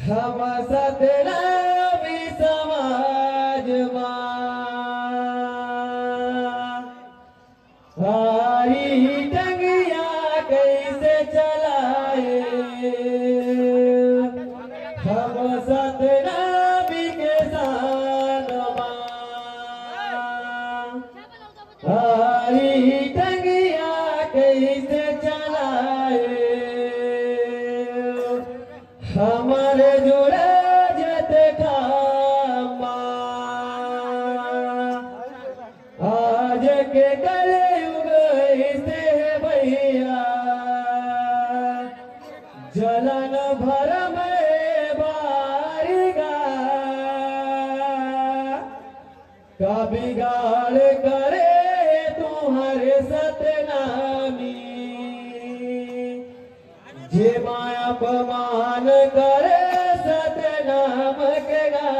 हम सतनामी समाज भारी टंगिया कैसे चलाए हम सतनामी के साथ भारी टंगिया कैसे चलाए हमारे जुड़े जते खामा आज के गले से भैया जलन भर में बारिगा का बिगाड़ करे तुम्हारे सतनामी जे माया अपमान करे सतनाम के गा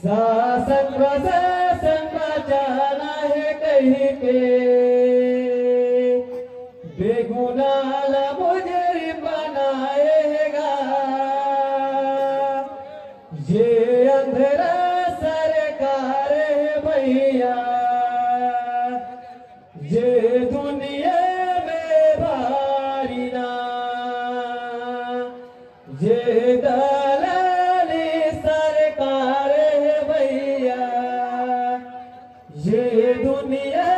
शासन प्रशासन बचाना है कहीं के बेगुनाह मुजरिम बनाएगा ये अंधेरा सरकार है भैया ये दुनिया में भारी ना ये दलाली सरकार है भैया ये दुनिया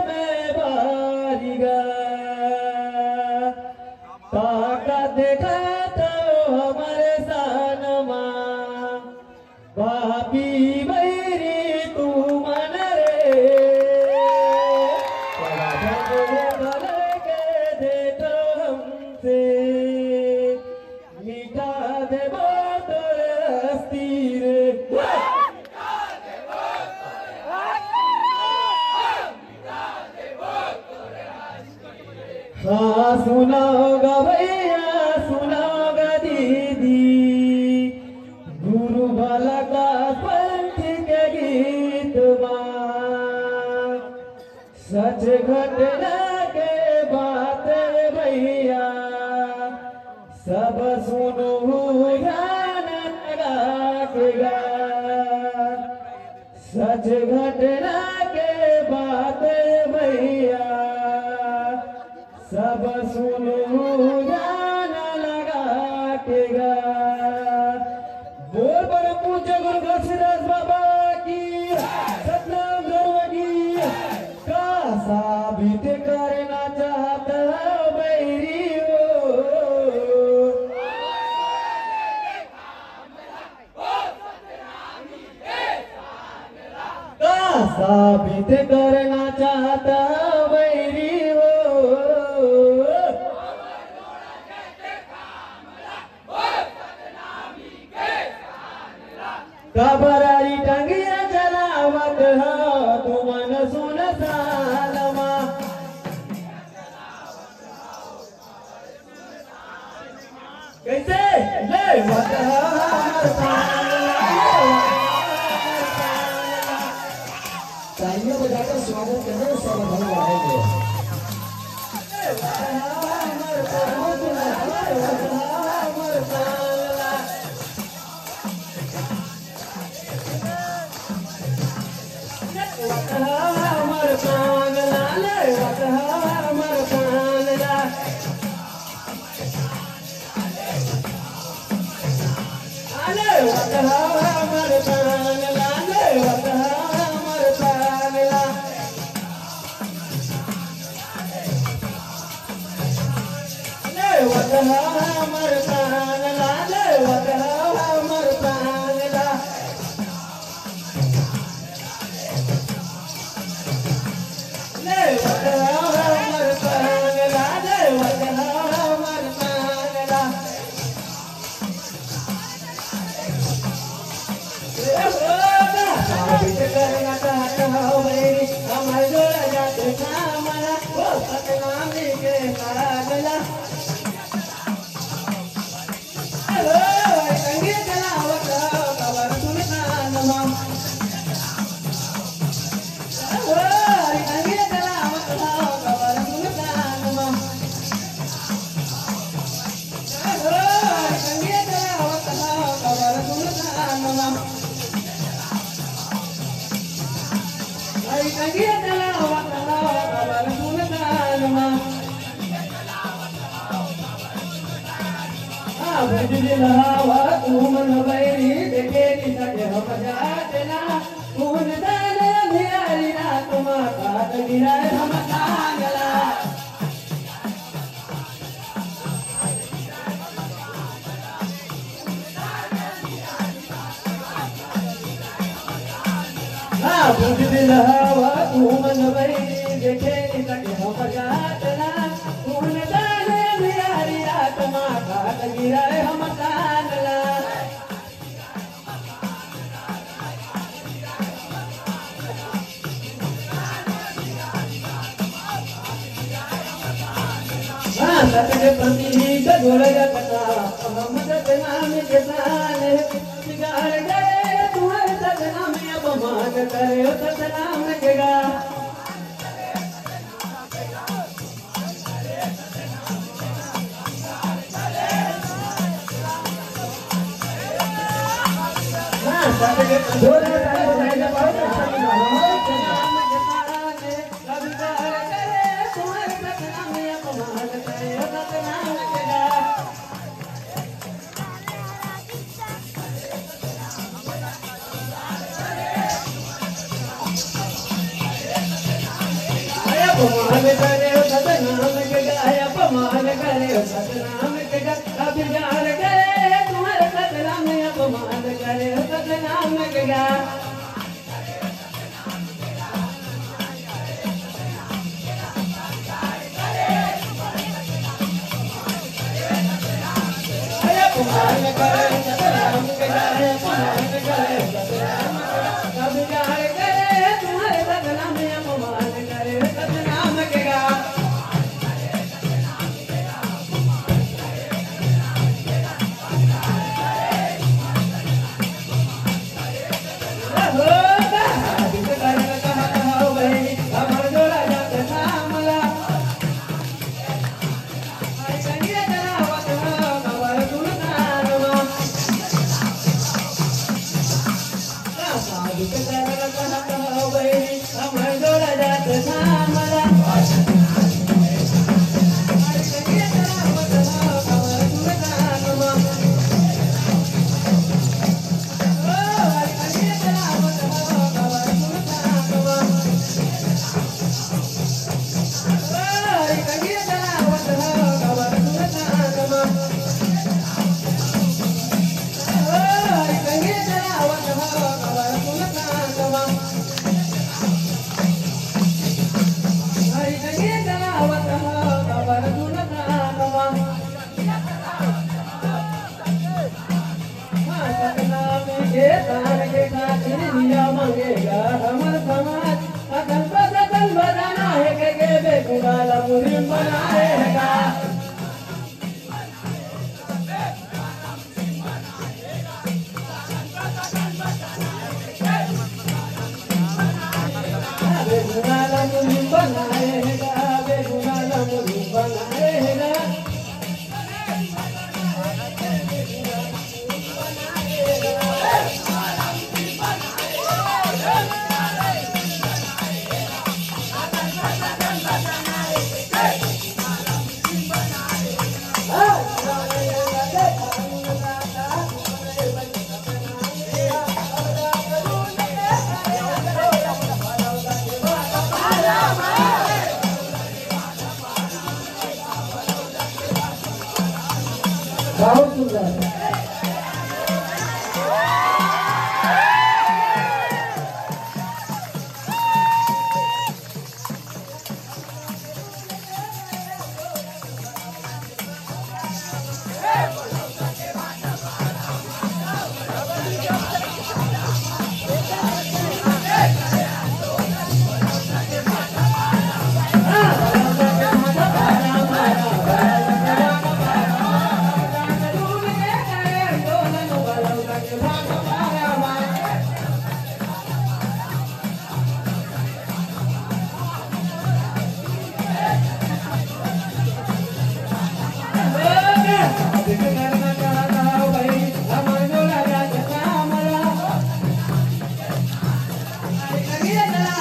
में भारी गा ताकत देखा तो हमारे सानमा पापी बैरी तू मन रे भल के दे तो हमसे मिटा दे तोर हस्ती रे हाँ सुनाओगा भैया सुनाओगा दीदी गुरु भला का पंथ के गीत सच घटना के बात भैया सब सुनो ध्यान लगा के गा सच घटना के बात भैया सब सुनो ध्यान लगा के गा बोल पर पूछे गुरु घसीदास बाबा की सतनाम धर्म की का साबित करना चाहता बैरी हो का साबित करना चाहता बैरी हो कबराई टंगिया जलावत हो तुमन सुन सालमा कैसे ले वत तालियां बजाकर स्वागत करें सब धन बढ़ाएंगे हमर कांगला ले हमर कांगला अले हमर कांगला ले हमर कांगला ले हमर कांगला ले हमर कांगला करना चाहता हूँ मेरी हमारे जोड़ा जाते हमारा वो सतनामी के कागला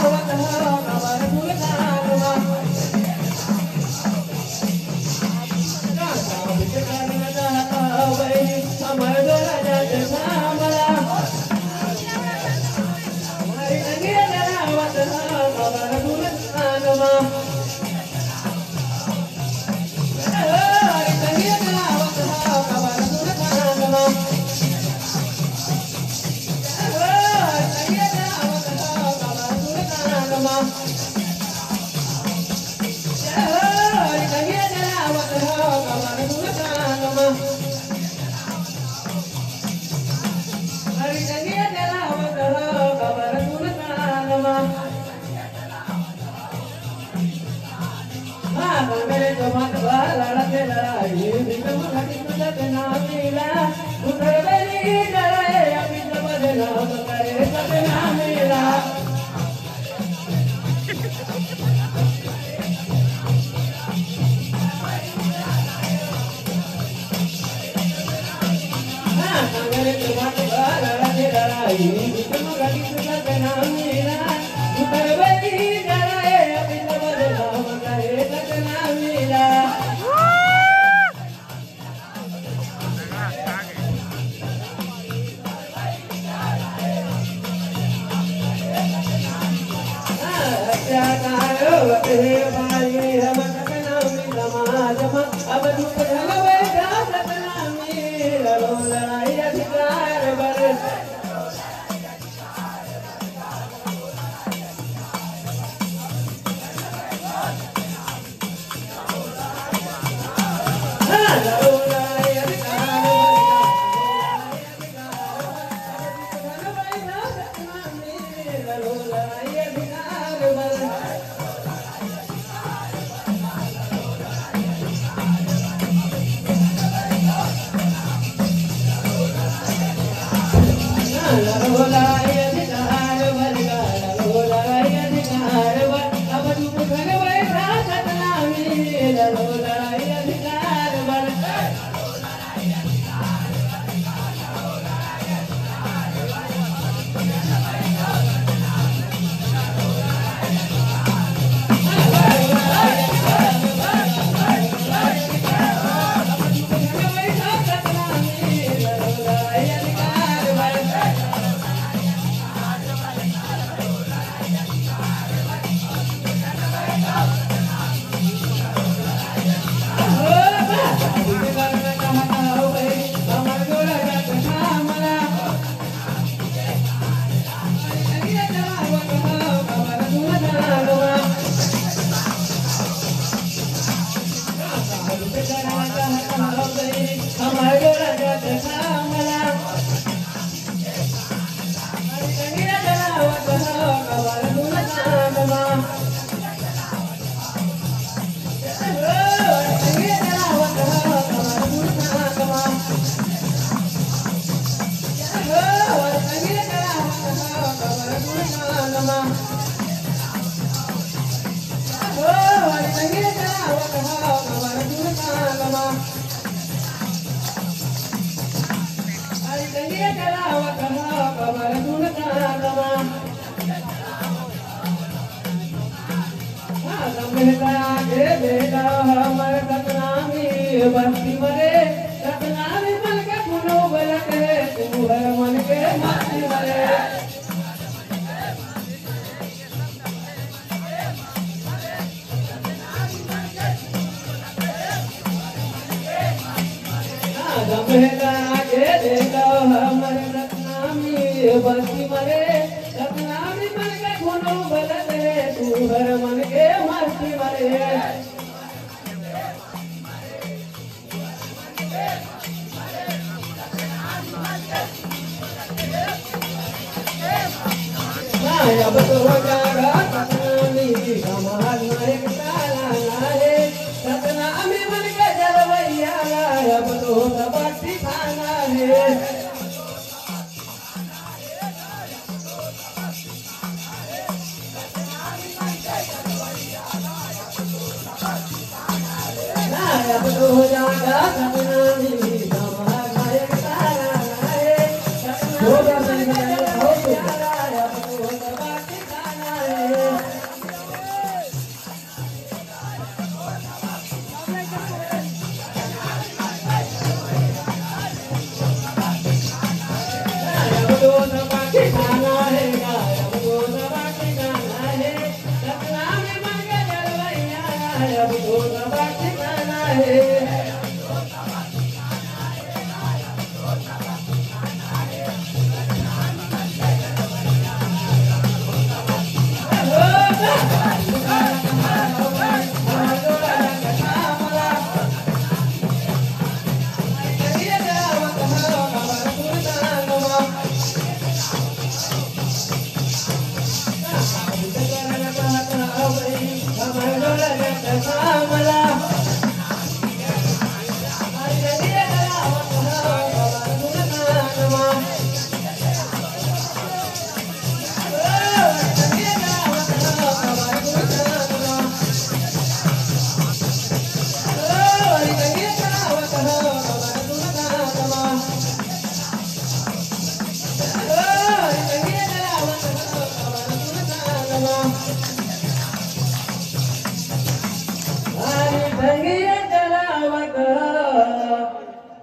What the hell? विक्रम घटित सतनामीला उधरबली जलाए अमित बदनाम करे सतनामीला सागरे तुम्हारे लड़ाई लड़ाई विक्रम घटित सतनामीला उधरबली जलाए अमित बदनाम करे सतनामीला अब दुख झलवे जा सतनामी लड़ो लड़ाई अधिकार बर लड़ो लड़ाई अधिकार लड़ो लड़ाई अधिकार बर बस्ती मरे सतनामी मन के पुनो बलक है तू हर मन के मस्ती मरे बस्ती मरे सतनामी मन के पुनो बलक है तू हर मन के मस्ती मरे अब तो जागा सतनामी कमाल नायक ताला है सतनामी मन के जलवैया अब तो सबकी खाना है अब तो जागा सतनामी कमाल नायक ताला है सतनामी मन के संगिया जलावत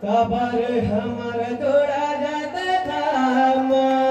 कबर हमर जोड़ा जात था